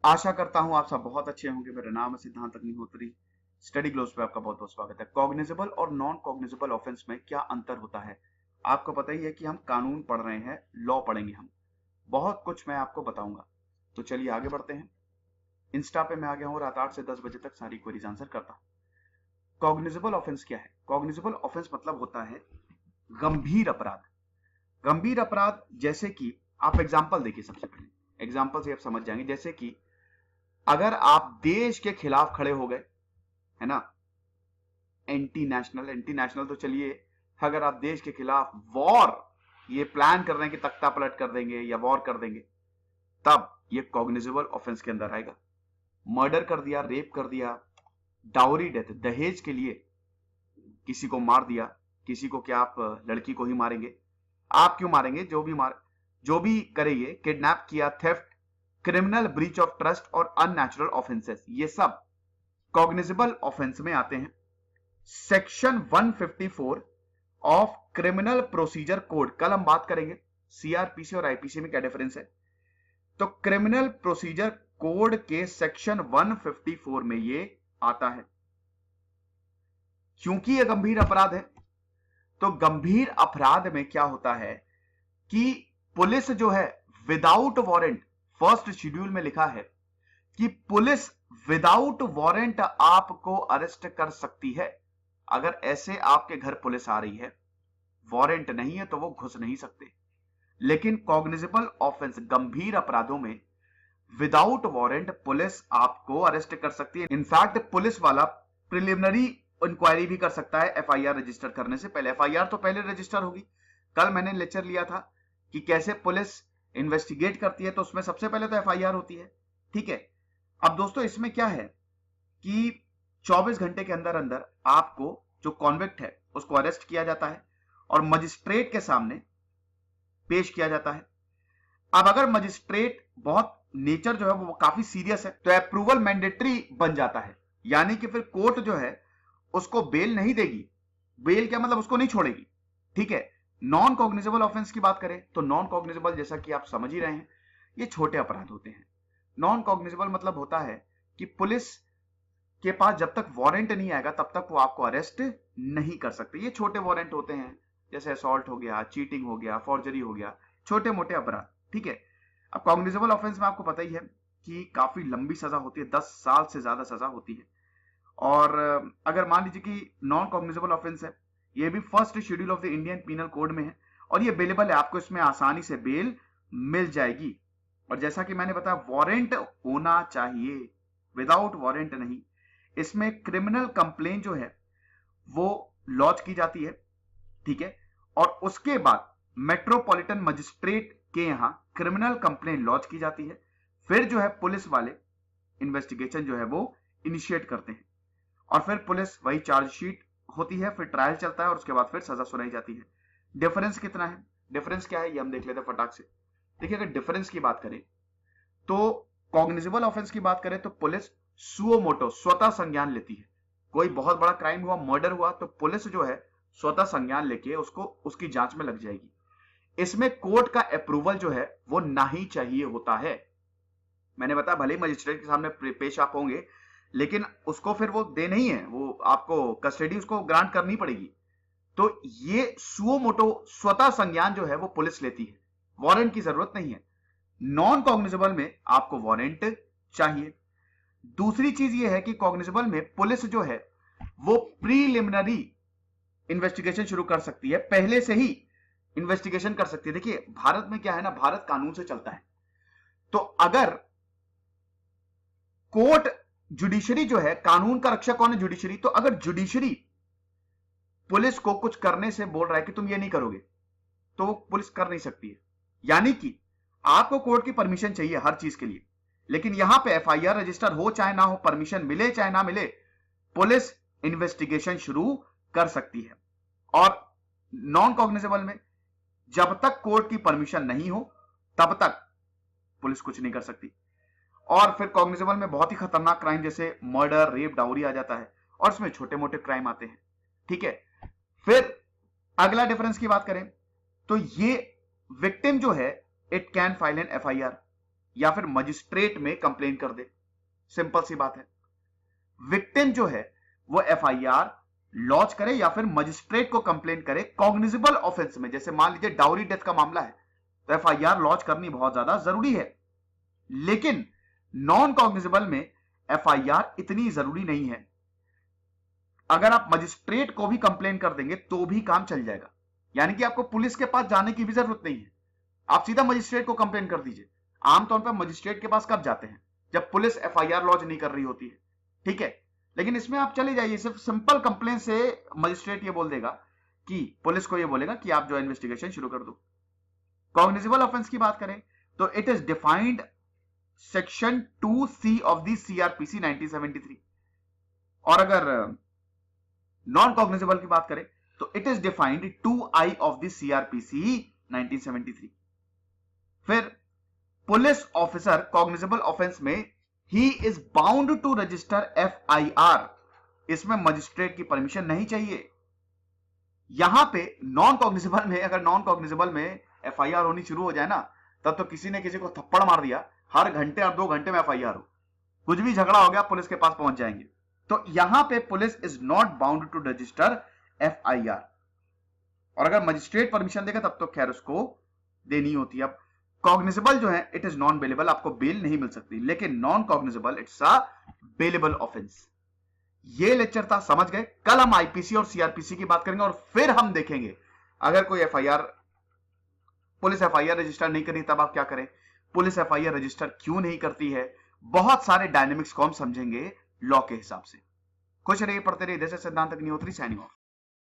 आशा करता हूं आप सब बहुत अच्छे होंगे। मेरा नाम है सिद्धांत अग्निहोत्री। स्टडी ग्लोब्स पे आपका बहुत बहुत स्वागत है। कॉग्निजेबल और नॉन कॉग्निजेबल ऑफेंस में क्या अंतर होता है? आपको पता ही है कि हम कानून पढ़ रहे हैं, लॉ पढ़ेंगे हम। बहुत कुछ मैं आपको बताऊंगा। तो चलिए आगे बढ़ते हैं। इंस्टा पे मैं आ गया हूँ, रात 8 से 10 बजे तक सारी क्वेरीज आंसर करता हूँ। कॉग्निजेबल ऑफेंस क्या है? कॉग्निजेबल ऑफेंस मतलब होता है गंभीर अपराध। गंभीर अपराध जैसे कि आप एग्जाम्पल देखिए। सबसे पहले एग्जाम्पल से आप समझ जाएंगे। जैसे कि अगर आप देश के खिलाफ खड़े हो गए, है ना, एंटी नेशनल तो चलिए, अगर आप देश के खिलाफ वॉर ये प्लान कर रहे हैं कि तख्ता पलट कर देंगे या वॉर कर देंगे, तब ये कॉग्निजेबल ऑफेंस के अंदर आएगा। मर्डर कर दिया, रेप कर दिया, डाउरी डेथ दहेज के लिए किसी को मार दिया। किसी को क्या आप लड़की को ही मारेंगे? आप क्यों मारेंगे? जो भी करे, ये किडनैप किया, theft, criminal breach of trust और अननेचुरल ऑफेंसेस, ये सब कॉग्निजेबल ऑफेंस में आते हैं। Section 154 of criminal procedure code, कल हम बात करेंगे सीआरपीसी और आईपीसी में क्या डिफरेंस है। तो क्रिमिनल प्रोसीजर कोड के सेक्शन 154 में ये आता है। क्योंकि यह गंभीर अपराध है, तो गंभीर अपराध में क्या होता है कि पुलिस जो है विदाउट वारंट, फर्स्ट शेड्यूल में लिखा है कि पुलिस विदाउट वारंट आपको अरेस्ट कर सकती है। अगर ऐसे आपके घर पुलिस आ रही है, वारंट नहीं है, तो वो घुस नहीं सकते। लेकिन कॉग्निजेबल ऑफेंस, गंभीर अपराधों में विदाउट वारंट पुलिस आपको अरेस्ट कर सकती है। इनफैक्ट पुलिस वाला प्रिलिमिनरी इंक्वायरी भी कर सकता है एफआईआर रजिस्टर करने से पहले। एफआईआर तो पहले रजिस्टर होगी। कल मैंने लेक्चर लिया था कि कैसे पुलिस इन्वेस्टिगेट करती है, तो उसमें सबसे पहले तो एफआईआर होती है। ठीक है। अब दोस्तों इसमें क्या है कि 24 घंटे के अंदर अंदर आपको जो कॉन्विक्ट है उसको अरेस्ट किया जाता है और मजिस्ट्रेट के सामने पेश किया जाता है। अब अगर मजिस्ट्रेट बहुत नेचर जो है वो काफी सीरियस है, तो अप्रूवल मैंडेटरी बन जाता है। यानी कि फिर कोर्ट जो है उसको बेल नहीं देगी। बेल क्या मतलब? उसको नहीं छोड़ेगी। ठीक है। नॉन कॉग्निजेबल ऑफेंस की बात करें तो नॉन कॉग्निजेबल, जैसा कि आप समझ ही रहे हैं, ये छोटे अपराध होते हैं। नॉन कॉग्निजेबल मतलब होता है कि पुलिस के पास जब तक वारंट नहीं आएगा तब तक वो आपको अरेस्ट नहीं कर सकते। ये छोटे वारंट होते हैं, जैसे असॉल्ट हो गया, चीटिंग हो गया, फॉर्जरी हो गया, छोटे मोटे अपराध। ठीक है। अब कॉग्निजेबल ऑफेंस में आपको पता ही है कि काफी लंबी सजा होती है, 10 साल से ज्यादा सजा होती है। और अगर मान लीजिए कि नॉन कॉग्निजेबल ऑफेंस है, ये भी first schedule of the Indian Penal Code में है और ये बेलेबल है, आपको इसमें आसानी से बेल मिल जाएगी। और जैसा कि मैंने बताया, वारंट होना चाहिए, विदाउट वारंट नहीं। इसमें क्रिमिनल कंप्लेन जो है वो लॉन्च की जाती है। ठीक है। और उसके बाद मेट्रोपॉलिटन मजिस्ट्रेट के यहां क्रिमिनल कंप्लेन लॉन्च की जाती है। फिर जो है पुलिस वाले इन्वेस्टिगेशन जो है वो इनिशिएट करते हैं और फिर पुलिस वही चार्जशीट होती है, फिर ट्रायल चलता है और उसके बाद फिर सजा सुनाई जाती है। डिफरेंस कितना है? डिफरेंस क्या है ये हम देख लेते हैं फटाक से। देखिए, अगर डिफरेंस की बात करें तो कॉग्निजेबल ऑफेंस की बात करें तो पुलिस सुओ मोटो, स्वतः संज्ञान लेती है। कोई बहुत बड़ा क्राइम हुआ, मर्डर हुआ, तो पुलिस जो है स्वतः संज्ञान लेके उसको उसकी जांच में लग जाएगी। इसमें कोर्ट का अप्रूवल जो है वो ना ही चाहिए होता है। मैंने बताया भले ही मजिस्ट्रेट के सामने पेश आप होंगे, लेकिन उसको फिर वो दे नहीं है, वो आपको कस्टडी उसको ग्रांट करनी पड़ेगी। तो ये सुओ मोटो स्वतः संज्ञान जो है वो पुलिस लेती है, वारंट की जरूरत नहीं है। नॉन कॉग्निजेबल में आपको वारंट चाहिए। दूसरी चीज ये है कि कॉग्निजेबल में पुलिस जो है वो प्रीलिमिनरी इन्वेस्टिगेशन शुरू कर सकती है, पहले से ही इन्वेस्टिगेशन कर सकती है। देखिए भारत में क्या है ना, भारत कानून से चलता है। तो अगर कोर्ट, जुडिशरी जो है, कानून का रक्षक कौन है? जुडिशरी। तो अगर जुडिशरी पुलिस को कुछ करने से बोल रहा है कि तुम ये नहीं करोगे, तो वो पुलिस कर नहीं सकती है। यानी कि आपको कोर्ट की परमिशन चाहिए हर चीज के लिए, लेकिन यहां पे एफआईआर रजिस्टर हो चाहे ना हो, परमिशन मिले चाहे ना मिले, पुलिस इन्वेस्टिगेशन शुरू कर सकती है। और नॉन कॉग्निजेबल में जब तक कोर्ट की परमिशन नहीं हो तब तक पुलिस कुछ नहीं कर सकती। और फिर कॉग्निजेबल में बहुत ही खतरनाक क्राइम जैसे मर्डर, रेप, डाउरी आ जाता है और इसमें छोटे मोटे क्राइम आते हैं। ठीक है। फिर अगला डिफरेंस की बात करें तो ये विक्टिम जो है, it can file an FIR. या फिर मजिस्ट्रेट में कंप्लेन कर दे। सिंपल सी बात है। विक्टिम जो है वो एफआईआर लॉन्च करे या फिर मजिस्ट्रेट को कंप्लेन करे कॉग्निजेबल ऑफेंस में। जैसे मान लीजिए डाउरी डेथ का मामला है तो एफआईआर लॉन्च करनी बहुत ज्यादा जरूरी है, लेकिन नॉन कॉग्निजेबल में एफआईआर इतनी जरूरी नहीं है। अगर आप मजिस्ट्रेट को भी कंप्लेन कर देंगे तो भी काम चल जाएगा, यानी कि आपको पुलिस के पास जाने की भी जरूरत नहीं है, आप सीधा मजिस्ट्रेट को कंप्लेन कर दीजिए। आमतौर पर मजिस्ट्रेट के पास कब जाते हैं? जब पुलिस एफआईआर लॉन्च नहीं कर रही होती है, ठीक है। लेकिन इसमें आप चले जाइए, सिर्फ सिंपल कंप्लेन से मजिस्ट्रेट ये बोल देगा कि पुलिस को ये बोलेगा कि आप जो इन्वेस्टिगेशन शुरू कर दो। कॉग्निजेबल ऑफेंस की बात करें तो it is defined section 2C of the CrPC 1973, और अगर नॉन कॉग्निजेबल की बात करें तो it is defined 2I of the CrPC 1973। फिर पुलिस ऑफिसर कॉग्निजेबल ऑफेंस में ही is bound to register FIR, इसमें मजिस्ट्रेट की परमिशन नहीं चाहिए। यहां पे नॉन कॉग्निजेबल में, अगर नॉन कॉग्निजेबल में एफआईआर होनी शुरू हो जाए ना, तब तो किसी ने किसी को थप्पड़ मार दिया, हर घंटे और 2 घंटे में एफआईआर हो, कुछ भी झगड़ा हो गया पुलिस के पास पहुंच जाएंगे। तो यहां पे police is not bound to register FIR, और अगर मजिस्ट्रेट परमिशन देगा तब तो खैर उसको देनी होती है। अब कॉग्निजेबल जो है इट इज नॉन बेलेबल, आपको बेल नहीं मिल सकती, लेकिन non cognizable it's a bailable offence. ये लेक्चर था, समझ गए। कल हम आईपीसी और सीआरपीसी की बात करेंगे और फिर हम देखेंगे अगर कोई एफआईआर, पुलिस एफआईआर रजिस्टर नहीं करी तब आप क्या करें, पुलिस एफआईआर रजिस्टर क्यों नहीं करती है, बहुत सारे डायनेमिक्स को हम समझेंगे लॉ के हिसाब से। खुश रहिए, पढ़ते रहिए। सिद्धांत अग्निहोत्री साइनिंग ऑफ।